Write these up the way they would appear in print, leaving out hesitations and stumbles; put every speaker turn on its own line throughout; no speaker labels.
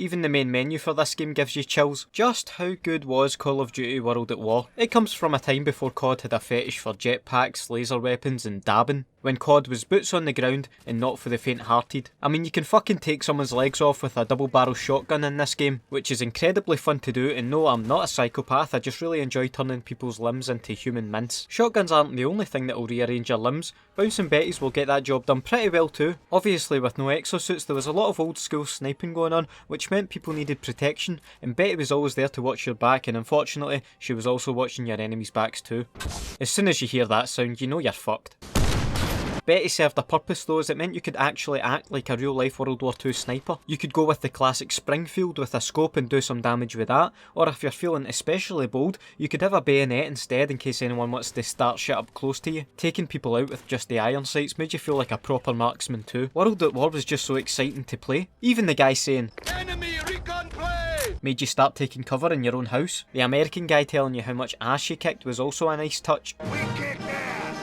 Even the main menu for this game gives you chills. Just how good was Call of Duty World at War? It comes from a time before COD had a fetish for jetpacks, laser weapons and dabbing, when COD was boots on the ground and not for the faint-hearted. I mean, you can fucking take someone's legs off with a double-barrel shotgun in this game, which is incredibly fun to do, and no, I'm not a psychopath, I just really enjoy turning people's limbs into human mince. Shotguns aren't the only thing that will rearrange your limbs. Bouncing Betties will get that job done pretty well too. Obviously with no exosuits there was a lot of old school sniping going on, which meant people needed protection, and Betty was always there to watch your back, and unfortunately she was also watching your enemies' backs too. As soon as you hear that sound, you know you're fucked. Betty served a purpose though, as it meant you could actually act like a real life World War II sniper. You could go with the classic Springfield with a scope and do some damage with that, or if you're feeling especially bold, you could have a bayonet instead in case anyone wants to start shit up close to you. Taking people out with just the iron sights made you feel like a proper marksman too. World at War was just so exciting to play. Even the guy saying, "Enemy recon play!" made you start taking cover in your own house. The American guy telling you how much ass you kicked was also a nice touch.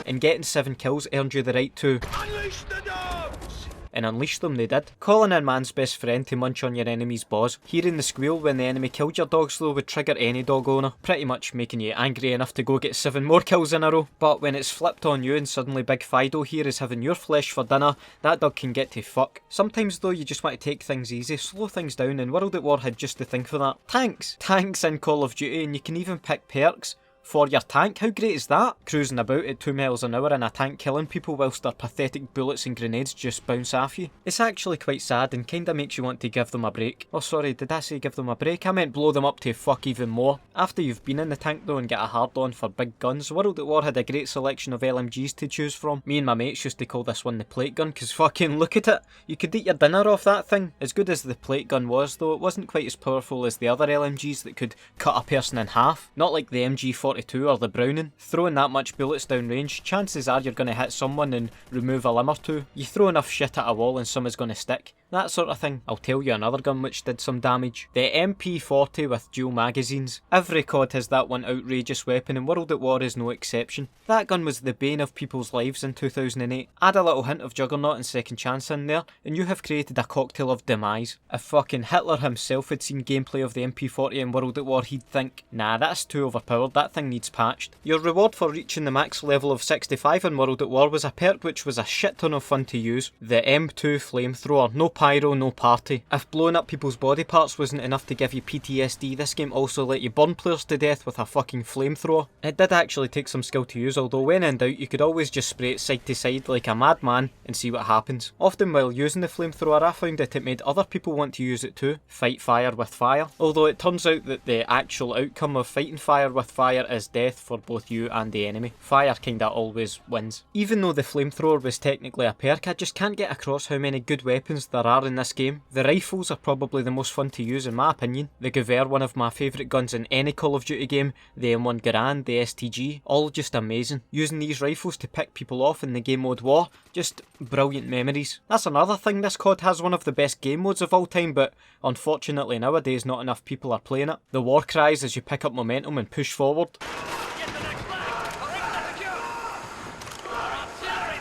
And getting 7 kills earned you the right to unleash the dogs! And unleash them they did. Calling in man's best friend to munch on your enemy's balls. Hearing the squeal when the enemy killed your dogs though would trigger any dog owner, pretty much making you angry enough to go get 7 more kills in a row. But when it's flipped on you and suddenly Big Fido here is having your flesh for dinner, that dog can get to fuck. Sometimes though you just want to take things easy, slow things down, and World at War had just the thing for that. Tanks! Tanks in Call of Duty, and you can even pick perks for your tank. How great is that? Cruising about at 2 miles an hour in a tank killing people whilst their pathetic bullets and grenades just bounce off you. It's actually quite sad and kinda makes you want to give them a break. Oh sorry, did I say give them a break? I meant blow them up to fuck even more. After you've been in the tank though and get a hard on for big guns, World at War had a great selection of LMGs to choose from. Me and my mates used to call this one the plate gun, cause fucking look at it. You could eat your dinner off that thing. As good as the plate gun was though, it wasn't quite as powerful as the other LMGs that could cut a person in half. Not like the MG40 or the Browning. Throwing that much bullets down range, chances are you're going to hit someone and remove a limb or two. You throw enough shit at a wall and some is going to stick. That sort of thing. I'll tell you another gun which did some damage. The MP40 with dual magazines. Every COD has that one outrageous weapon and World at War is no exception. That gun was the bane of people's lives in 2008. Add a little hint of Juggernaut and Second Chance in there and you have created a cocktail of demise. If fucking Hitler himself had seen gameplay of the MP40 in World at War, he'd think, nah, that's too overpowered, that thing needs patched. Your reward for reaching the max level of 65 in World at War was a perk which was a shit ton of fun to use. The M2 flamethrower. No pyro, no party. If blowing up people's body parts wasn't enough to give you PTSD, this game also let you burn players to death with a fucking flamethrower. It did actually take some skill to use, although when in doubt you could always just spray it side to side like a madman and see what happens. Often while using the flamethrower I found that it made other people want to use it too. Fight fire with fire. Although it turns out that the actual outcome of fighting fire with fire is death for both you and the enemy. Fire kinda always wins. Even though the flamethrower was technically a perk, I just can't get across how many good weapons there are in this game. The rifles are probably the most fun to use in my opinion. The Gewehr, one of my favourite guns in any Call of Duty game, the M1 Garand, the STG, all just amazing. Using these rifles to pick people off in the game mode war, just brilliant memories. That's another thing, this COD has one of the best game modes of all time, but unfortunately nowadays not enough people are playing it. The war cries as you pick up momentum and push forward.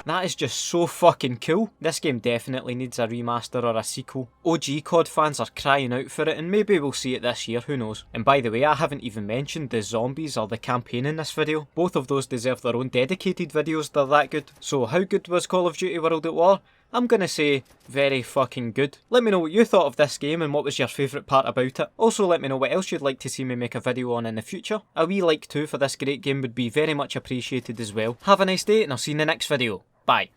That is just so fucking cool. This game definitely needs a remaster or a sequel. OG COD fans are crying out for it and maybe we'll see it this year, who knows. And by the way, I haven't even mentioned the zombies or the campaign in this video. Both of those deserve their own dedicated videos, they're that good. So how good was Call of Duty World at War? I'm gonna say very fucking good. Let me know what you thought of this game and what was your favourite part about it. Also let me know what else you'd like to see me make a video on in the future. A wee like too for this great game would be very much appreciated as well. Have a nice day and I'll see you in the next video. Bye.